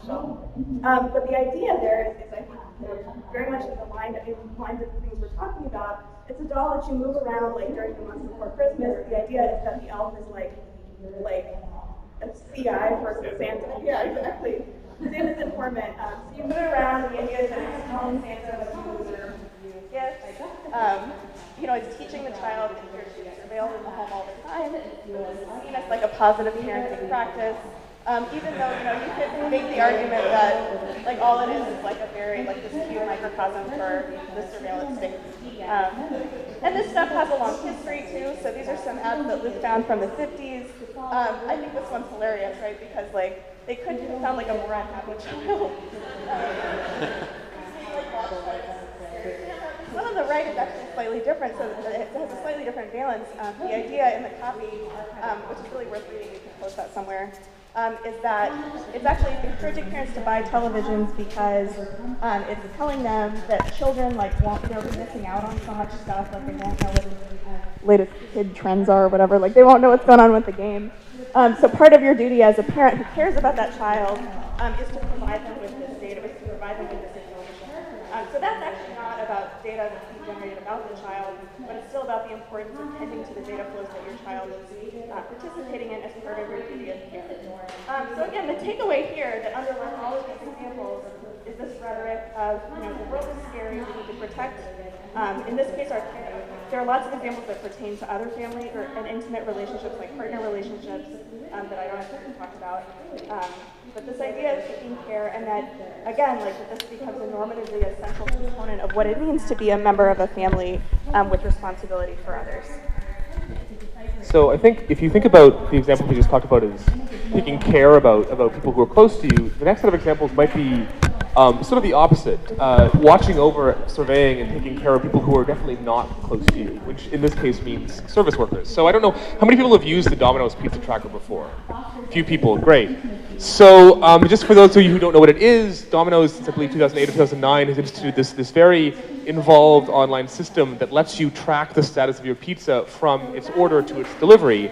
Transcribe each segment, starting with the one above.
But the idea there is I think, very much in the lines of the things we're talking about. It's a doll that you move around like during the months before Christmas. The idea is that the elf is like a CI versus Santa. Yeah, exactly. Santa's informant. So you move around, and the idea is that it's telling Santa what to do or gifts. It's teaching the child that you're being surveilled in the home all the time. It's seen as like a positive parenting practice. Even though, you could make the argument that, like, all it is like a very, like, this cute microcosm for the surveillance state. And this stuff has a long history, too, so these are some ads that Luke found from the 50s. I think this one's hilarious, right, because, like, they could sound like a more unhappy child. One on the right is actually slightly different, so it has a slightly different valence. The idea in the copy, which is really worth reading, you can post that somewhere, is that it's actually encouraging parents to buy televisions because it's telling them that children they'll be missing out on so much stuff, like they won't know what the latest kid trends are or whatever, like they won't know what's going on with the game. So part of your duty as a parent who cares about that child is to provide them with this data, is to provide them with this information. So that's actually not about data that's being generated about the child, but it's still about the importance of tending to the data flows that your child is participating in as part of your duty as a parent. So again, the takeaway here that underlies all of these examples is this rhetoric of, the world is scary, we need to protect. In this case, there are lots of examples that pertain to other family and intimate relationships, like partner relationships, that I don't have to talk about. But this idea of taking care, and that, again, that this becomes a normatively essential component of what it means to be a member of a family with responsibility for others. So I think if you think about the example we just talked about as taking care about people who are close to you, the next set of examples might be sort of the opposite, watching over, surveying, and taking care of people who are definitely not close to you, which in this case means service workers. So I don't know, how many people have used the Domino's pizza tracker before? A few people, great. So just for those of you who don't know what it is, Domino's, since I believe 2008 or 2009, has instituted this very involved online system that lets you track the status of your pizza from its order to its delivery,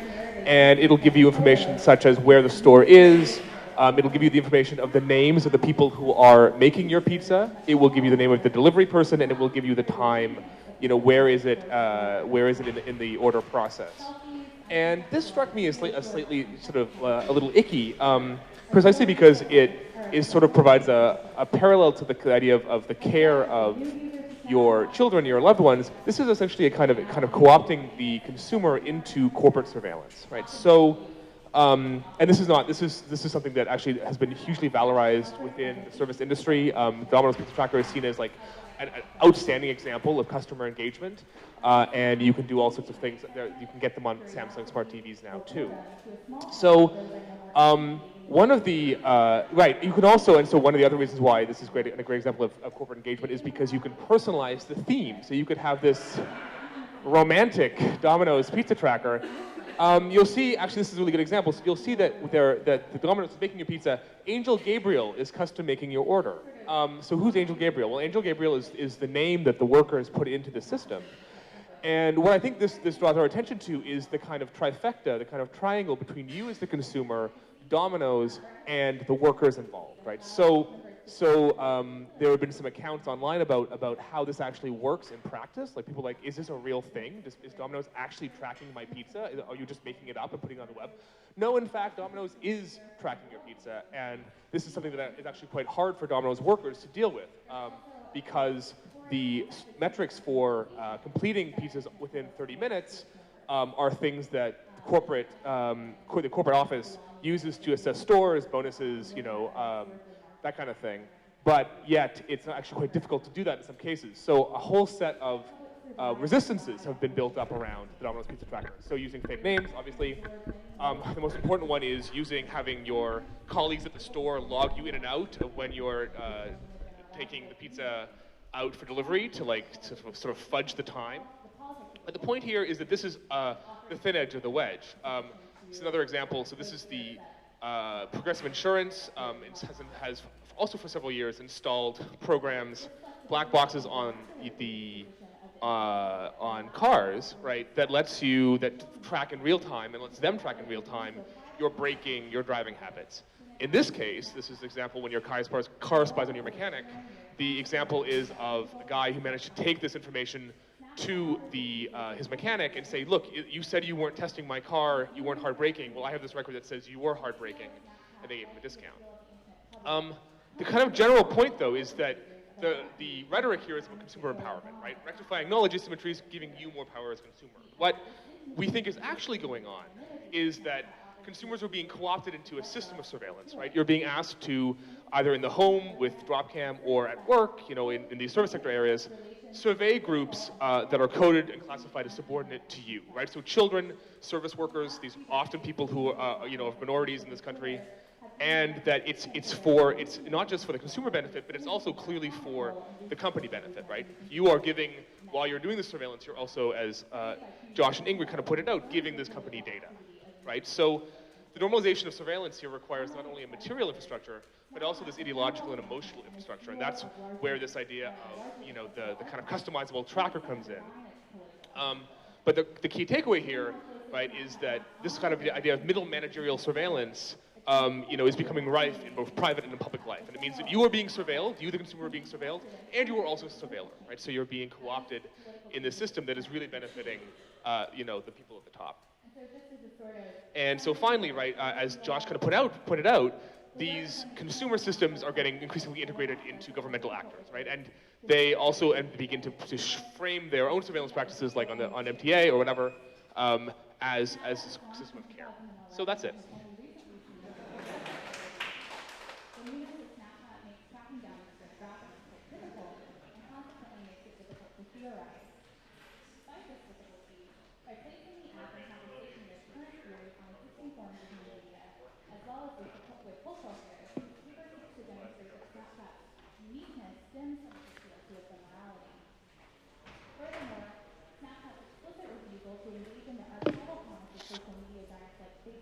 and it'll give you information such as where the store is. It'll give you the information of the names of the people who are making your pizza. It will give you the name of the delivery person, and it will give you the time. Where is it in the order process? And this struck me as slightly sort of a little icky, precisely because it sort of provides a parallel to the idea of the care of your children, your loved ones. This is essentially a kind of co-opting the consumer into corporate surveillance, right? So. And this is something that actually has been hugely valorized within the service industry. Domino's Pizza Tracker is seen as like an outstanding example of customer engagement, and you can do all sorts of things. You can get them on Samsung Smart TVs now too. So one of the you can also, and so one of the other reasons why this is great, and a great example of corporate engagement is because you can personalize the theme. So you could have this romantic Domino's Pizza Tracker. You'll see, actually this is a really good example, so you'll see that the Domino's is making your pizza, Angel Gabriel is custom making your order. So who's Angel Gabriel? Well, Angel Gabriel is the name that the worker has put into the system. And what I think this draws our attention to is the kind of trifecta, the kind of triangle between you as the consumer, Domino's, and the workers involved, right? So there have been some accounts online about how this actually works in practice. Like people like, is this a real thing? Is Domino's actually tracking my pizza? Are you just making it up and putting it on the web? No, in fact, Domino's is tracking your pizza, and this is something that is actually quite hard for Domino's workers to deal with because the metrics for completing pizzas within 30 minutes are things that the corporate office uses to assess stores, bonuses, that kind of thing. But yet, it's actually quite difficult to do that in some cases. So a whole set of resistances have been built up around the Domino's Pizza Tracker. So using fake names, obviously. The most important one is having your colleagues at the store log you in and out of when you're taking the pizza out for delivery to sort of fudge the time. But the point here is that this is the thin edge of the wedge. This is another example. So this is the Progressive Insurance has also for several years installed programs, black boxes on cars, right? That track in real time and lets them track in real time your braking, your driving habits. In this case, this is an example when your car spies on your mechanic. The example is of a guy who managed to take this information to his mechanic and say, look, you said you weren't testing my car, you weren't hard braking. Well, I have this record that says you were hard braking, and they gave him a discount. The kind of general point, though, is that the rhetoric here is about consumer empowerment, right? Rectifying knowledge asymmetries, giving you more power as a consumer. What we think is actually going on is that consumers are being co-opted into a system of surveillance, right? You're being asked to, either in the home with Dropcam or at work, in these service sector areas, survey groups that are coded and classified as subordinate to you, right? So children, service workers, these often people who are, of minorities in this country, and that it's not just for the consumer benefit, but it's also clearly for the company benefit, right? You are giving, while you're doing the surveillance, you're also, as Josh and Ingrid kind of pointed out, giving this company data, right? So the normalization of surveillance here requires not only a material infrastructure, but also this ideological and emotional infrastructure, and that's where this idea of, the kind of customizable tracker comes in. But the key takeaway here, right, is that this kind of idea of middle managerial surveillance, is becoming rife in both private and in public life. And it means that you are being surveilled, you the consumer are being surveilled, and you are also a surveiller, right? So you're being co-opted in this system that is really benefiting, the people at the top. And so finally, right, as Josh kind of pointed out, these consumer systems are getting increasingly integrated into governmental actors, right? And they also begin to frame their own surveillance practices, like on MTA or whatever, as a system of care. So that's it.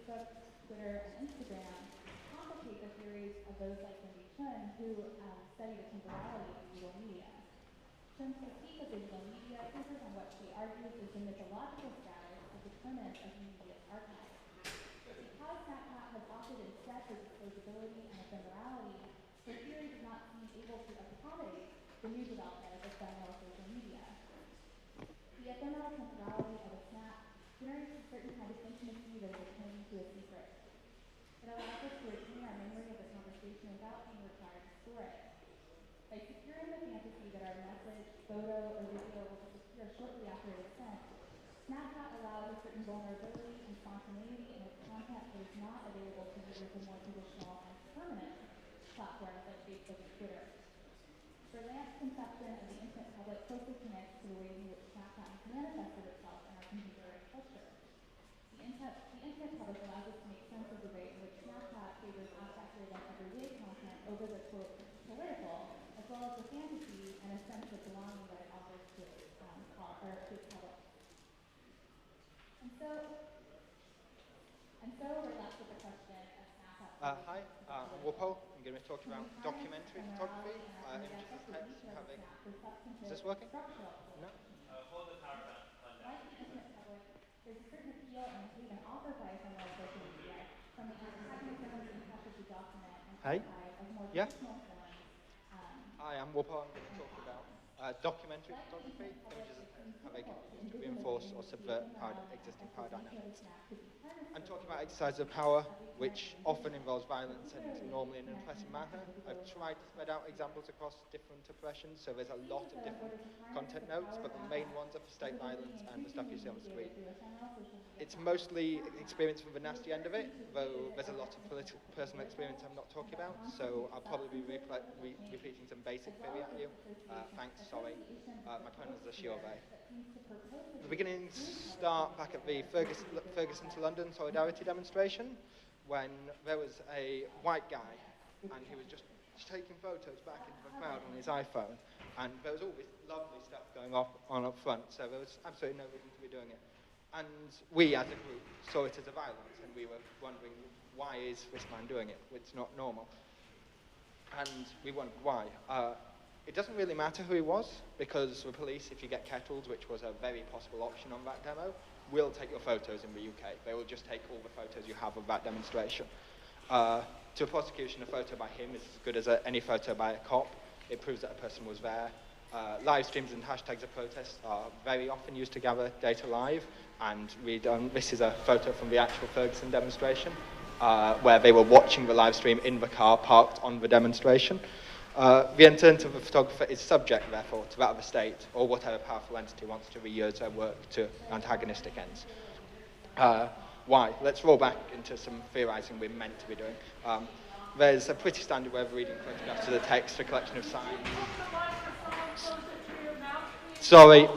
Twitter, and Instagram complicate the theories of those like Wendy Chen who study the temporality of digital media. Chen's critique of digital media centers on what she argues is the mythological status of determinants of media's archive. Because Snapchat has opted instead for disposability and ephemerality, her theory does not seem able to accommodate the new development of ephemeral social media. The ephemeral temporality of a snap generates a certain kind of intimacy that is akin to a secret. It allows us to retain our memory of the conversation without being required to store it. By securing the fantasy that our message, photo, or video will disappear shortly after it is sent, Snapchat allows a certain vulnerability and spontaneity in its content that is not available to users of more traditional and permanent platforms like Facebook and Twitter. Berland's conception of the internet public closely connects to the ways in which Snapchat has manifested itself in our contemporary culture. The internet public allows us to make sense of the way in which Snapchat favors affective and everyday content over the political, as well as the fantasy and a sense of belonging that it offers to its public. And so we're left with the question of Snapchat. Hi, I'm Wopo. I'm going to be talking about documentary photography, images and text. Is this working? No? Hold the power down. Like the internet public, there's a certain appeal and even offered by ephemeral social media from the mechanisms and pressure to document and archive of more traditional forms. Hi, I'm Wopo. I'm going to talk about documentary photography, images and text, how they can reinforce or subvert existing power dynamics. I'm talking about exercise of power, which often involves violence and normally in an oppressive manner. I've tried to spread out examples across different oppressions, so there's a lot of different content notes, but the main ones are for state violence and the stuff you see on the screen. It's mostly experience from the nasty end of it, though there's a lot of personal experience I'm not talking about, so I'll probably be repeating some basic theory at you. Thanks, sorry. My pronouns are she or they. The beginnings start back at the Ferguson to London solidarity demonstration, when there was a white guy and he was just taking photos back into the crowd on his iPhone, and there was all this lovely stuff going on up front, so there was absolutely no reason to be doing it. And we as a group saw it as a violence, and we were wondering, why is this man doing it? It's not normal. And we wondered why. It doesn't really matter who he was, because the police, if you get kettled, which was a very possible option on that demo, will take your photos in the UK. They will just take all the photos you have of that demonstration. To a prosecution, a photo by him is as good as any photo by a cop. It proves that a person was there. Live streams and hashtags of protest are very often used to gather data live, and this is a photo from the actual Ferguson demonstration, where they were watching the live stream in the car parked on the demonstration. The intent of the photographer is subject, therefore, to that of the state or whatever powerful entity wants to reuse their work to antagonistic ends. Why? Let's roll back into some theorizing we're meant to be doing. There's a pretty standard way of reading photographs to the text, a collection of signs. Sorry.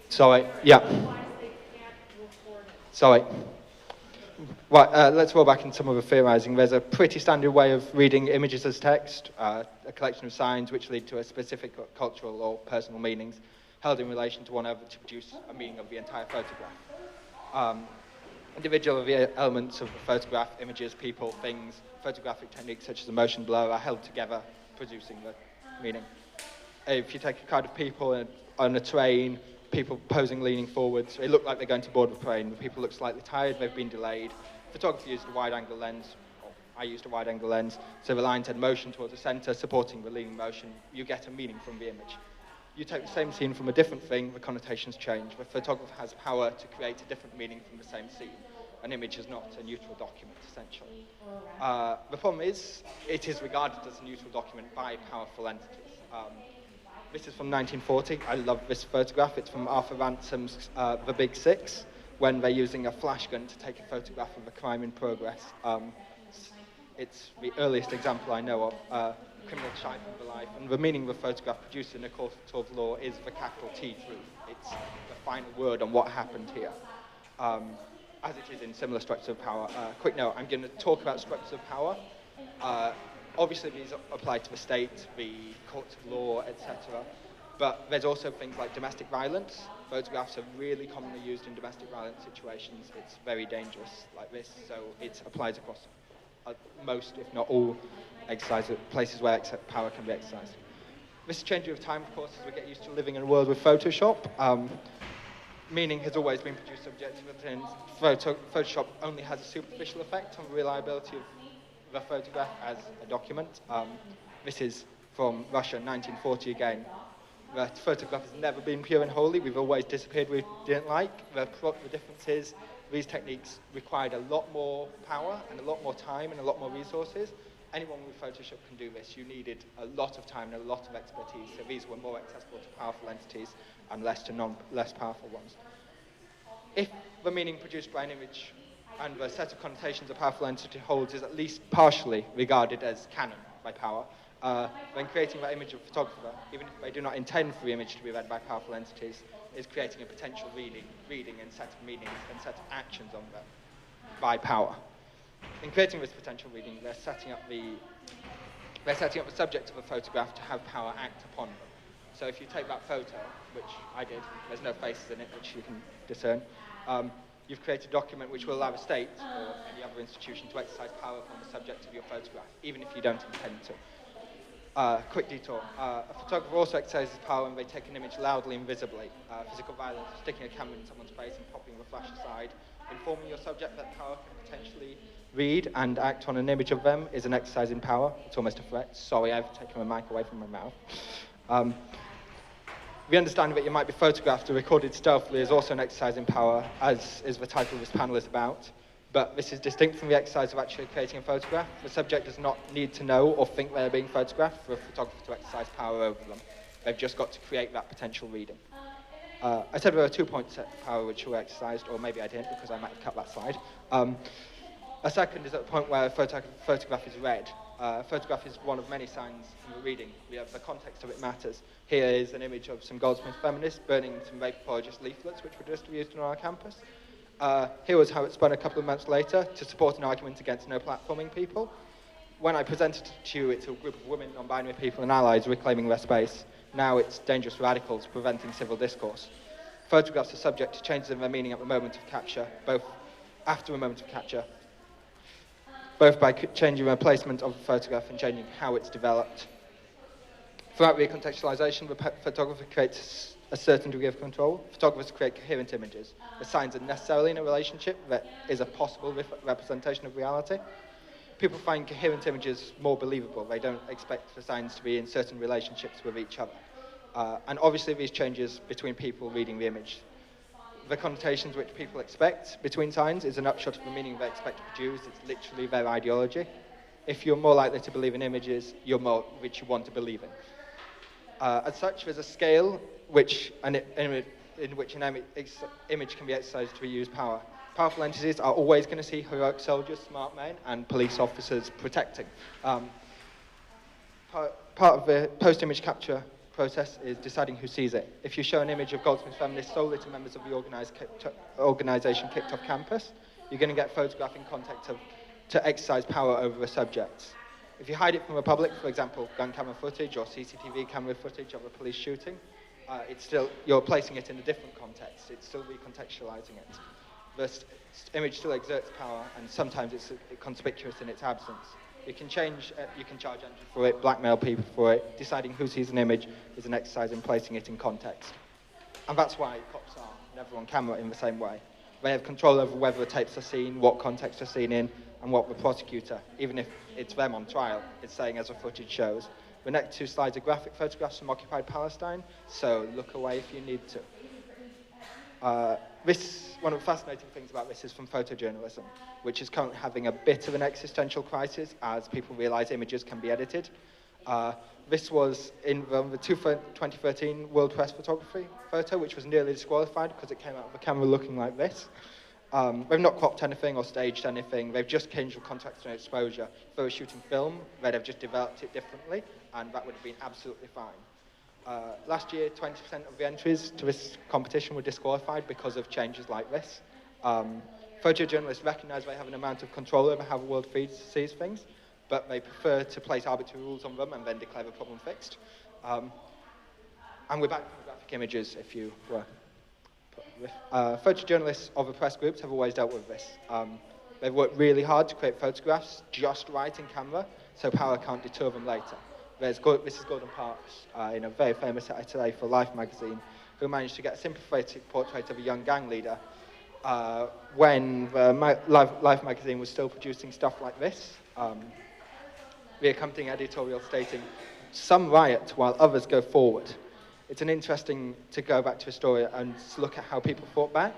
Sorry. Yeah. Sorry. Right, let's roll back in some of the theorizing. There's a pretty standard way of reading images as text, a collection of signs which lead to a specific cultural or personal meanings held in relation to one other to produce a meaning of the entire photograph. Individual elements of the photograph, images, people, things, photographic techniques such as motion blur are held together, producing the meaning. If you take a crowd of people on a train, people posing leaning forwards, they look like they're going to board the train. The people look slightly tired, they've been delayed. Photographer used a wide-angle lens, or I used a wide-angle lens, so the lines had motion towards the center, supporting the leaning motion. You get a meaning from the image. You take the same scene from a different thing, the connotations change. The photographer has power to create a different meaning from the same scene. An image is not a neutral document, essentially. The problem is, it is regarded as a neutral document by powerful entities. This is from 1940. I love this photograph. It's from Arthur Ransom's The Big Six, when they're using a flash gun to take a photograph of a crime in progress. It's the earliest example I know of. Criminal shy from the life, and the meaning of the photograph produced in a court of law is the capital T truth. It's the final word on what happened here, as it is in similar structures of power. Quick note, I'm going to talk about structures of power. Obviously, these apply to the state, the courts of law, etc. But there's also things like domestic violence. Photographs are really commonly used in domestic violence situations. It's very dangerous like this, so it applies across most, if not all, places where power can be exercised. This is changing with time, of course, as we get used to living in a world with Photoshop. Meaning has always been produced subjectively, and Photoshop only has a superficial effect on the reliability of the photograph as a document. This is from Russia, 1940 again. The photograph has never been pure and holy. We've always disappeared we didn't like. The difference is these techniques required a lot more power and a lot more time and a lot more resources. Anyone with Photoshop can do this. You needed a lot of time and a lot of expertise, so these were more accessible to powerful entities and less to less powerful ones. If the meaning produced by an image and the set of connotations a powerful entity holds is at least partially regarded as canon by power, when creating that image of photographer, even if they do not intend for the image to be read by powerful entities, is creating a potential reading and set of meanings and set of actions on them by power. In creating this potential reading, they're setting up the subject of a photograph to have power act upon them. So if you take that photo, which I did, there's no faces in it, which you can discern, you've created a document which will allow the state or any other institution to exercise power upon the subject of your photograph, even if you don't intend to. Quick detour. A photographer also exercises power when they take an image loudly and visibly. Physical violence, sticking a camera in someone's face and popping the flash aside, informing your subject that power can potentially read and act on an image of them is an exercise in power. It's almost a threat. Sorry, I've taken my mic away from my mouth. The understanding that you might be photographed or recorded stealthily is also an exercise in power, as is the title of this panel is about. But this is distinct from the exercise of actually creating a photograph. The subject does not need to know or think they are being photographed for a photographer to exercise power over them. They've just got to create that potential reading. I said there were 2 points of power which were exercised, or maybe I didn't because I might have cut that slide. A second is at the point where a photograph is read. A photograph is one of many signs in the reading. We have the context of it matters. Here is an image of some Goldsmith feminists burning some rape apologist leaflets which were distributed on our campus. Here was how it spun a couple of months later to support an argument against no platforming people. When I presented it to you, it's a group of women, non-binary people and allies reclaiming their space. Now it's dangerous radicals preventing civil discourse. Photographs are subject to changes in their meaning at the moment of capture, both after the moment of capture, both by changing the placement of the photograph and changing how it's developed. Throughout recontextualization, the photographer creates a certain degree of control. Photographers create coherent images. The signs are necessarily in a relationship that is a possible representation of reality. People find coherent images more believable. They don't expect the signs to be in certain relationships with each other. And obviously these changes between people reading the image. The connotations which people expect between signs is an upshot of the meaning they expect to produce. It's literally their ideology. If you're more likely to believe in images, you're more which you want to believe in. As such, there's a scale in which an image can be exercised to use power. Powerful entities are always going to see heroic soldiers, smart men, and police officers protecting. Part of the post-image capture process is deciding who sees it. If you show an image of Goldsmith's feminists solely to members of the organisation kicked off campus, you're going to get photographing context to exercise power over the subjects. If you hide it from the public, for example, gun camera footage or CCTV camera footage of a police shooting, you're placing it in a different context. It's still recontextualizing it. The image still exerts power, and sometimes it's conspicuous in its absence. You can charge entry for it, blackmail people for it. Deciding who sees an image is an exercise in placing it in context. And that's why cops are never on camera in the same way. They have control over whether the tapes are seen, what context are seen in, and what the prosecutor, even if it's them on trial, is saying as the footage shows. The next two slides are graphic photographs from occupied Palestine, so look away if you need to. One of the fascinating things about this is from photojournalism, which is currently having a bit of an existential crisis as people realize images can be edited. This was in the 2013 World Press Photography photo, which was nearly disqualified because it came out of the camera looking like this. They've not cropped anything or staged anything. They've just changed the context and exposure. If they were shooting film, they'd have just developed it differently, and that would have been absolutely fine. Last year, 20% of the entries to this competition were disqualified because of changes like this. Photojournalists recognise they have an amount of control over how the world sees things, but they prefer to place arbitrary rules on them and then declare the problem fixed. And we're back to graphic images if you were. Photojournalists of the press groups have always dealt with this. They've worked really hard to create photographs just right in camera, so power can't deter them later. This is Gordon Parks in a very famous essay for Life magazine, who managed to get a sympathetic portrait of a young gang leader when Life magazine was still producing stuff like this. The accompanying editorial stating, "Some riot while others go forward." It's interesting to go back to the story and look at how people fought back.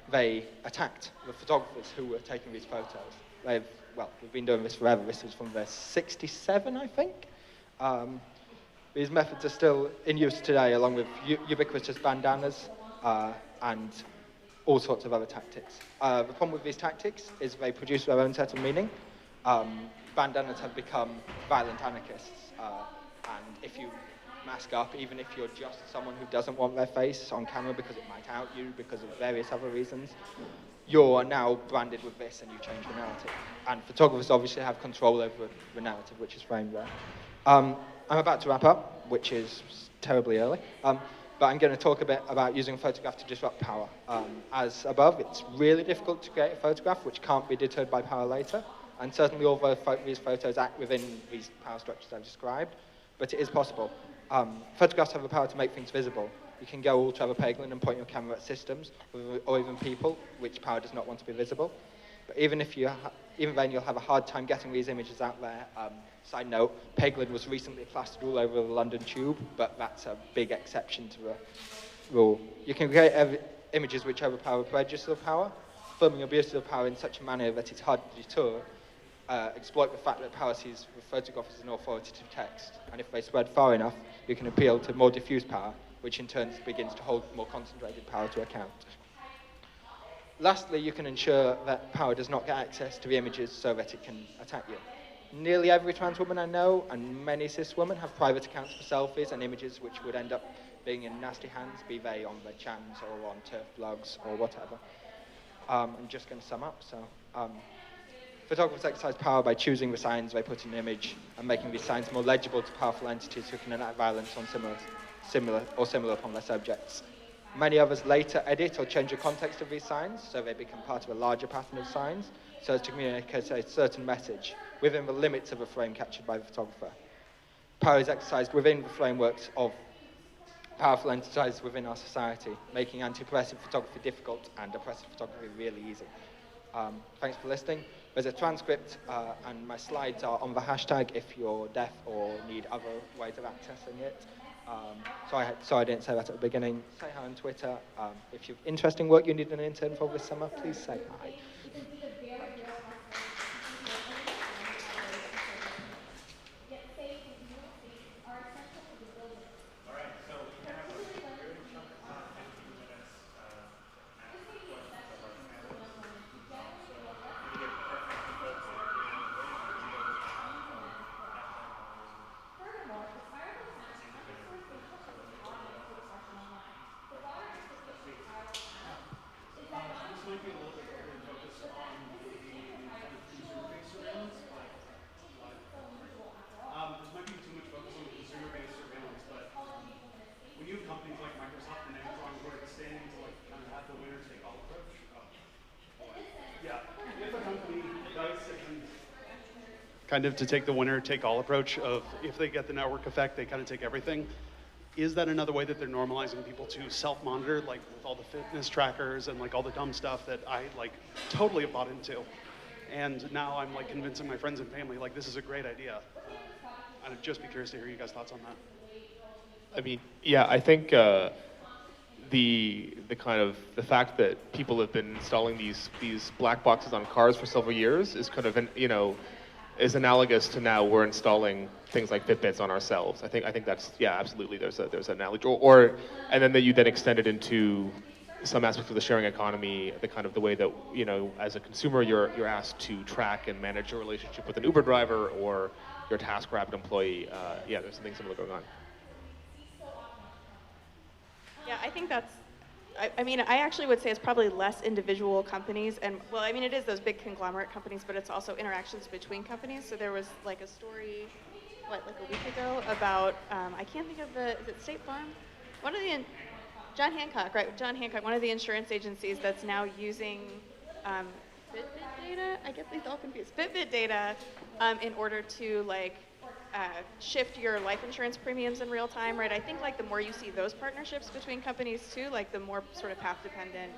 They attacked the photographers who were taking these photos. We've been doing this forever. This was from the 67, I think. These methods are still in use today, along with ubiquitous bandanas and all sorts of other tactics. The problem with these tactics is they produce their own set of meaning. Bandanas have become violent anarchists, and if you mask up, even if you're just someone who doesn't want their face on camera because it might out you because of various other reasons, you're now branded with this and you change the narrative. And photographers obviously have control over the narrative which is framed there. I'm about to wrap up, which is terribly early, but I'm going to talk a bit about using a photograph to disrupt power. As above, it's really difficult to create a photograph which can't be deterred by power later, and certainly all these photos act within these power structures I've described, but it is possible. Photographs have the power to make things visible. You can go all Trevor Paglen and point your camera at systems or even people, which power does not want to be visible. But even then, you'll have a hard time getting these images out there. Side note, Paglen was recently plastered all over the London Tube, but that's a big exception to the rule. You can create images which overpower prejudice of power, filming abuses of power in such a manner that it's hard to deter, exploit the fact that power sees the photograph as an authoritative text, and if they spread far enough, you can appeal to more diffuse power, which in turn begins to hold more concentrated power to account. Lastly, you can ensure that power does not get access to the images so that it can attack you. Nearly every trans woman I know, and many cis women, have private accounts for selfies and images which would end up being in nasty hands, be they on the chans or on turf blogs or whatever. I'm just going to sum up. Photographers exercise power by choosing the signs they put in an image and making these signs more legible to powerful entities who can enact violence on similar upon their subjects. Many others later edit or change the context of these signs so they become part of a larger pattern of signs so as to communicate a certain message within the limits of a frame captured by the photographer. Power is exercised within the frameworks of powerful enterprises within our society, making anti-oppressive photography difficult and oppressive photography really easy. Thanks for listening. There's a transcript and my slides are on the hashtag if you're deaf or need other ways of accessing it. Sorry I didn't say that at the beginning. Say hi on Twitter. If you've interesting work you need an intern for this summer, please say hi. This might be too much focus on consumer-based surveillance, but when you have companies like Microsoft and Amazon who are extending to like kind of have the winner take all approach, if a company does kind of to take the winner take all approach of if they get the network effect, they kind of take everything. Is that another way that they're normalizing people to self-monitor, like with all the fitness trackers and like all the dumb stuff that I like totally bought into? And now I'm like convincing my friends and family like this is a great idea. I'd just be curious to hear you guys' thoughts on that. I mean, yeah, I think the kind of the fact that people have been installing these black boxes on cars for several years is kind of is analogous to now we're installing things like Fitbits on ourselves. I think that's absolutely there's an analogy and then that you then extend it into some aspects of the sharing economy, the way that as a consumer you're asked to track and manage your relationship with an Uber driver or your TaskRabbit employee. There's something similar going on. Yeah, I think that's, I mean, I actually would say it's probably less individual companies, and, well, I mean, it is those big conglomerate companies, but it's also interactions between companies. So there was, like, a story, like a week ago about, I can't think of is it State Farm? John Hancock, right, John Hancock, one of the insurance agencies that's now using Fitbit data, I get these all confused, Fitbit data in order to, like, shift your life insurance premiums in real time, right? I think like the more you see those partnerships between companies too, like the more sort of path dependent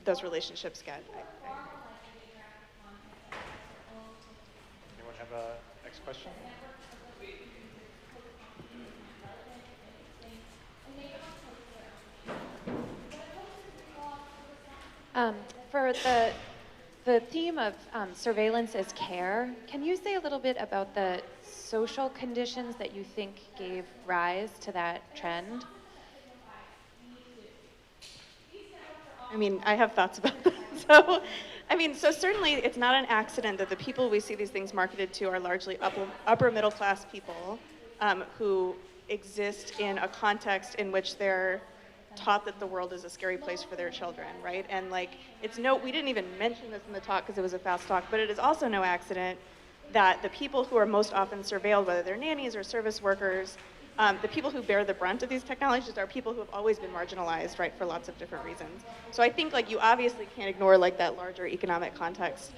those relationships get. Anyone have a next question? For the theme of surveillance as care, can you say a little bit about the social conditions that you think gave rise to that trend? I mean, I have thoughts about that. So certainly it's not an accident that the people we see these things marketed to are largely upper middle class people who exist in a context in which they're taught that the world is a scary place for their children, right? And like, we didn't even mention this in the talk because it was a fast talk, but it is also no accident that the people who are most often surveilled, whether they're nannies or service workers, the people who bear the brunt of these technologies are people who have always been marginalized, right, for lots of different reasons. So I think like you obviously can't ignore like that larger economic context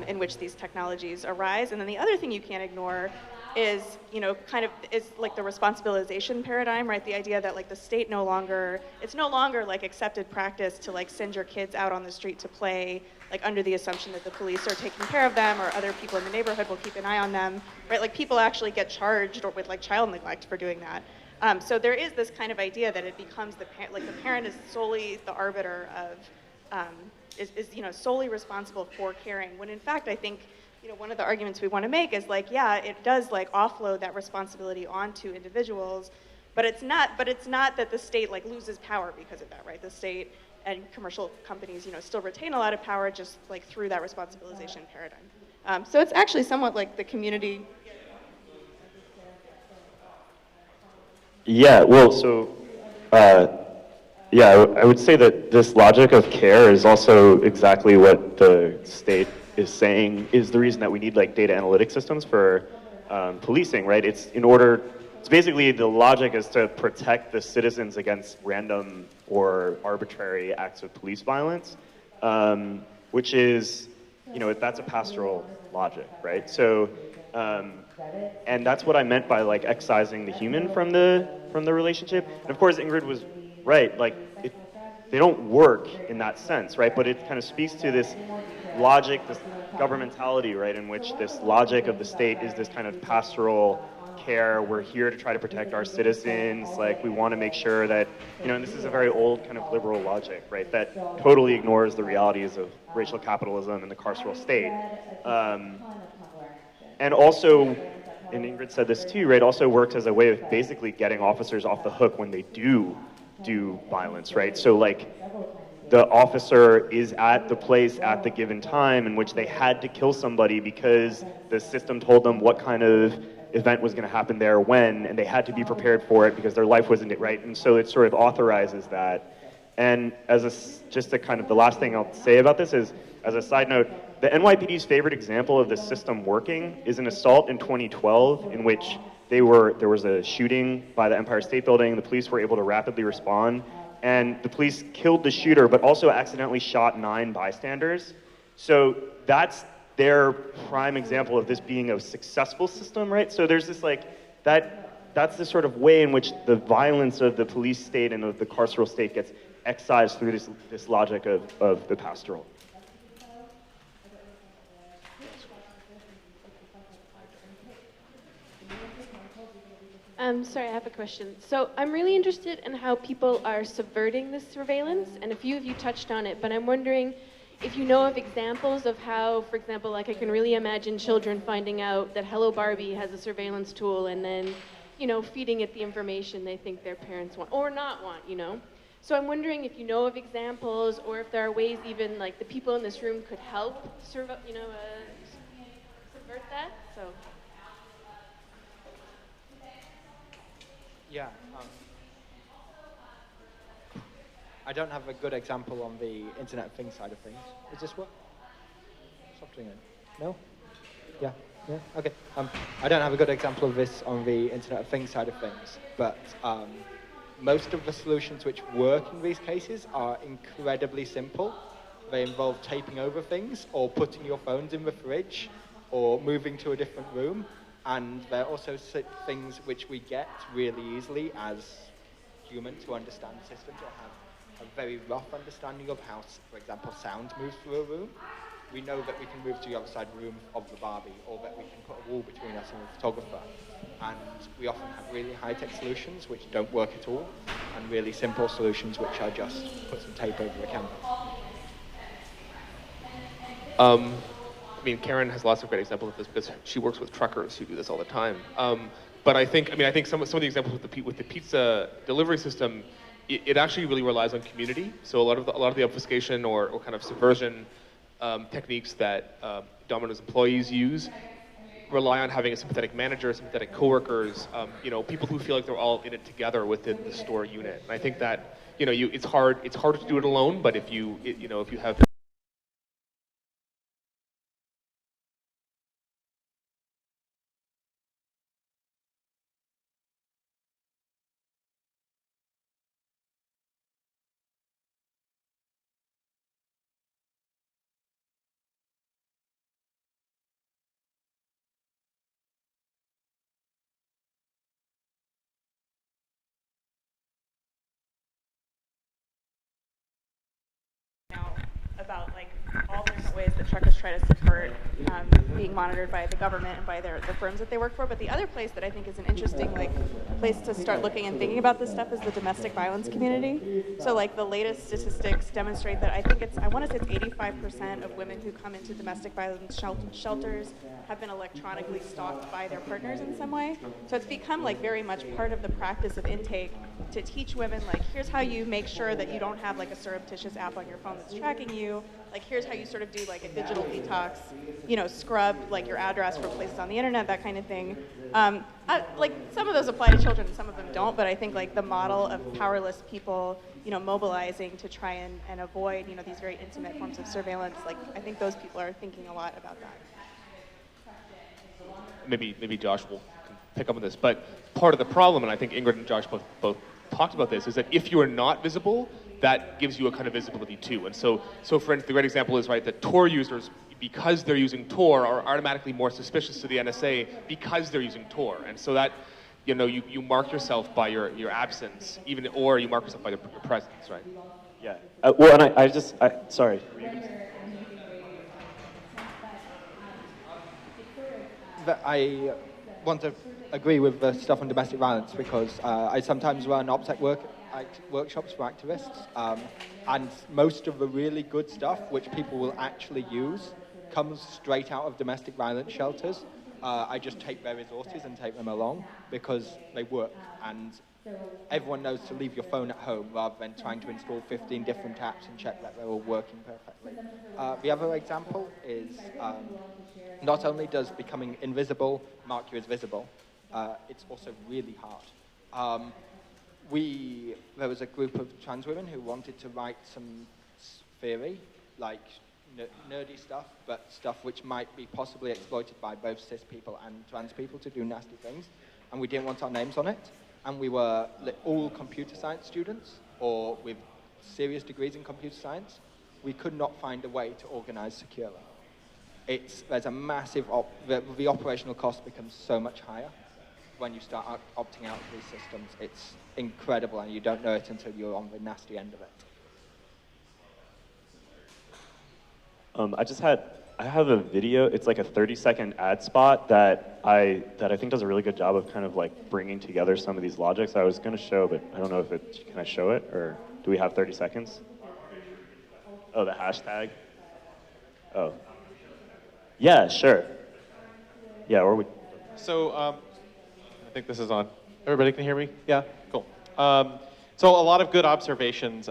in which these technologies arise. And then the other thing you can't ignore is, is like the responsibilization paradigm, right? The idea that like the state it's no longer like accepted practice to like send your kids out on the street to play, like under the assumption that the police are taking care of them or other people in the neighborhood will keep an eye on them, right? Like people actually get charged with like child neglect for doing that. So there is this kind of idea that it becomes the parent is solely the arbiter of, is solely responsible for caring, when in fact I think one of the arguments we want to make is like, yeah, it does like offload that responsibility onto individuals, but it's not that the state like loses power because of that, right? The state and commercial companies, still retain a lot of power just like through that responsibilization paradigm. So it's actually somewhat like the community. Yeah, well, so, I would say that this logic of care is also exactly what the state is saying is the reason that we need like data analytic systems for policing, right? It's basically the logic is to protect the citizens against random or arbitrary acts of police violence, which is you know, that's a pastoral logic, right? So, and that's what I meant by like excising the human from the relationship. And of course, Ingrid was right. Like, they don't work in that sense, right? But it kind of speaks to this logic, this governmentality, right, in which this logic of the state is this kind of pastoral care. We're here to try to protect our citizens. Like, we want to make sure that, you know, and this is a very old kind of liberal logic, right, that totally ignores the realities of racial capitalism and the carceral state. And also, and Ingrid said this too, right, also works as a way of basically getting officers off the hook when they do violence, right? So like, the officer is at the place at the given time in which they had to kill somebody because the system told them what kind of event was going to happen there when, and they had to be prepared for it because their life wasn't it, right? And so it sort of authorizes that. And as just a kind of the last thing I'll say about this is, as a side note, the NYPD's favorite example of this system working is an assault in 2012 in which there was a shooting by the Empire State Building. The police were able to rapidly respond, and the police killed the shooter, but also accidentally shot 9 bystanders. So that's their prime example of this being a successful system, right? So there's this like, that's the sort of way in which the violence of the police state and of the carceral state gets excised through this logic of the pastoral. Sorry, I have a question. So I'm really interested in how people are subverting this surveillance, and a few of you touched on it, but I'm wondering if you know of examples of how, for example, like I can really imagine children finding out that Hello Barbie has a surveillance tool and then, you know, feeding it the information they think their parents want, or not want, you know? So I'm wondering if you know of examples, or if there are ways even like the people in this room could help, subvert that, so. Yeah. I don't have a good example on the Internet of Things side of things. Is this what? Stop doing it. No? Yeah. Yeah. Okay. I don't have a good example of this on the Internet of Things side of things, but most of the solutions which work in these cases are incredibly simple. They involve taping over things, or putting your phones in the fridge, or moving to a different room. And they're also things which we get really easily as humans who understand systems or have a very rough understanding of how, for example, sound moves through a room. We know that we can move to the other side of the room of the Barbie, or that we can put a wall between us and the photographer. And we often have really high-tech solutions which don't work at all, and really simple solutions which are just put some tape over the camera. I mean, Karen has lots of great examples of this because she works with truckers who do this all the time. But I think some of the examples with the pizza delivery system, it actually really relies on community. So a lot of the obfuscation or kind of subversion techniques that Domino's employees use rely on having a sympathetic manager, sympathetic coworkers, people who feel like they're all in it together within the store unit. And I think that it's harder to do it alone, but if you have about like all the different ways that truckers try to subvert being monitored by the government and by the firms that they work for. But the other place that I think is an interesting place to start looking and thinking about this stuff is the domestic violence community. So like the latest statistics demonstrate that I want to say it's 85% of women who come into domestic violence shelters have been electronically stalked by their partners in some way. So it's become like very much part of the practice of intake to teach women, like, here's how you make sure that you don't have like a surreptitious app on your phone that's tracking you. Like, here's how you sort of do like a digital detox, scrub like your address from places on the internet, that kind of thing. Like some of those apply to children and some of them don't, but I think like the model of powerless people, mobilizing to try and avoid, these very intimate forms of surveillance, like I think those people are thinking a lot about that. Maybe Josh will pick up on this, but part of the problem, and I think Ingrid and Josh both talked about this, is that if you are not visible, that gives you a kind of visibility too. And so for instance, the great example is, right, that Tor users because they're using Tor are automatically more suspicious to the NSA because they're using Tor. And so that, you mark yourself by your absence, or you mark yourself by your presence, right? Yeah. Well, and sorry. I want to agree with the stuff on domestic violence because I sometimes run OPSEC workshops for activists, and most of the really good stuff which people will actually use comes straight out of domestic violence shelters. I just take their resources and take them along because they work, and everyone knows to leave your phone at home rather than trying to install 15 different apps and check that they're all working perfectly. The other example is not only does becoming invisible mark you as visible, it's also really hard. There was a group of trans women who wanted to write some theory, like nerdy stuff, but stuff which might be possibly exploited by both cis people and trans people to do nasty things, and we didn't want our names on it. And we were all computer science students or with serious degrees in computer science. We could not find a way to organize securely. There's a massive, the operational cost becomes so much higher when you start opting out of these systems. It's incredible, and you don't know it until you're on the nasty end of it. I have a video. It's like a 30-second ad spot that I think does a really good job of kind of like bringing together some of these logics. I was going to show, but I don't know can I show it, or do we have 30 seconds? Oh, the hashtag. Oh, yeah, sure. Yeah, or we. So I think this is on. Everybody can hear me? Yeah, cool. So a lot of good observations.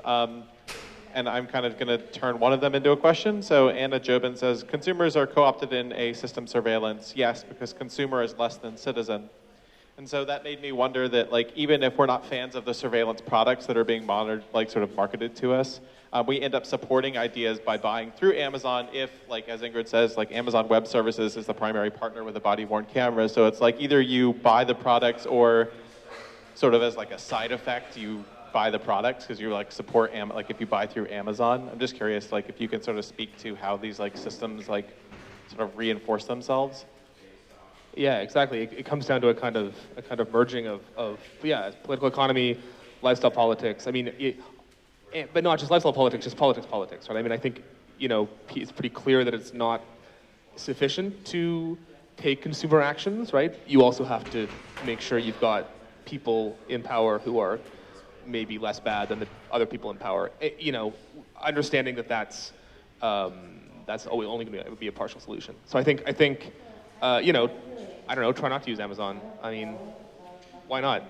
And I'm kind of going to turn one of them into a question. So Anna Jobin says, consumers are co-opted in a system surveillance. Yes, because consumer is less than citizen. And so that made me wonder that, like, even if we're not fans of the surveillance products that are being monitored, like, sort of marketed to us, we end up supporting ideas by buying through Amazon if, like, as Ingrid says, like, Amazon Web Services is the primary partner with a body-worn camera. So it's like either you buy the products or sort of as, like, a side effect, you buy the products because you like support like if you buy through Amazon. I'm just curious, like, if you can sort of speak to how these like systems like sort of reinforce themselves. Yeah, exactly. It comes down to a kind of merging of political economy, lifestyle politics. I mean, but not just lifestyle politics, just politics, right? I mean, I think it's pretty clear that it's not sufficient to take consumer actions, right? You also have to make sure you've got people in power who are maybe less bad than the other people in power. Understanding that's only going to be a partial solution. So I think I don't know, try not to use Amazon. I mean, why not?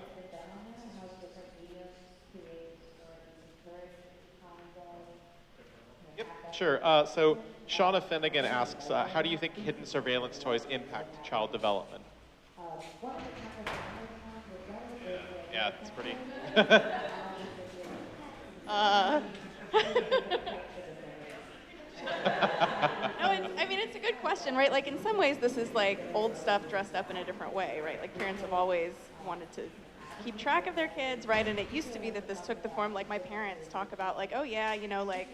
Yep, sure. So Shauna Finnegan asks, how do you think hidden surveillance toys impact child development? Yeah, it's pretty. It's a good question, right? Like, in some ways, this is like old stuff dressed up in a different way, right? Like, parents have always wanted to keep track of their kids, right? And it used to be that this took the form, like, my parents talk about, like, oh yeah, like,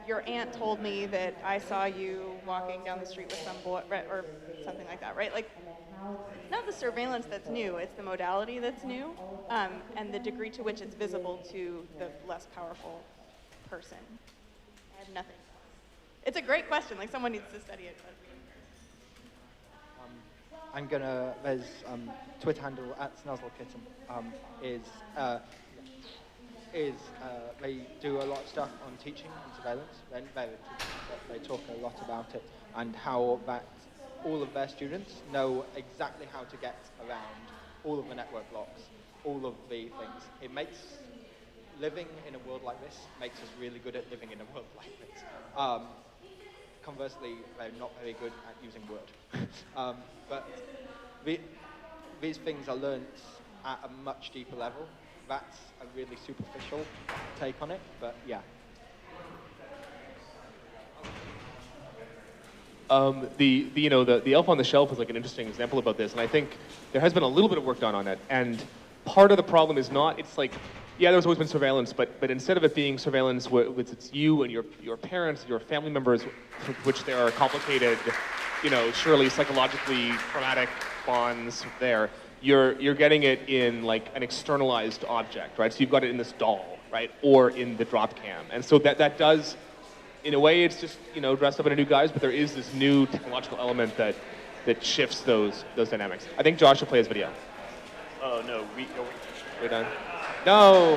your aunt told me that I saw you walking down the street with some boy, or something like that, right? Like, it's not the surveillance that's new, it's the modality that's new, and the degree to which it's visible to the less powerful person. I have nothing. It's a great question, like, someone needs to study it. There's Twitter handle @SnuzzleKitten, they do a lot of stuff on teaching and surveillance. They talk a lot about it and how that all of their students know exactly how to get around all of the network locks, all of the things. It makes living in a world like this makes us really good at living in a world like this. Conversely, they're not very good at using Word. But these things are learnt at a much deeper level. That's a really superficial take on it, but yeah. The elf on the shelf is like an interesting example about this, and I think there has been a little bit of work done on it. And part of the problem is not, it's like Yeah, there's always been surveillance, but instead of it being surveillance with it's you and your parents, your family members, for which there are complicated, surely psychologically traumatic bonds there, you're getting it in like an externalized object, right? So you've got it in this doll, right, or in the drop cam, and so that does, in a way, it's just dressed up in a new guise, but there is this new technological element that shifts those dynamics. I think Josh will play his video. Oh no, We're done. No.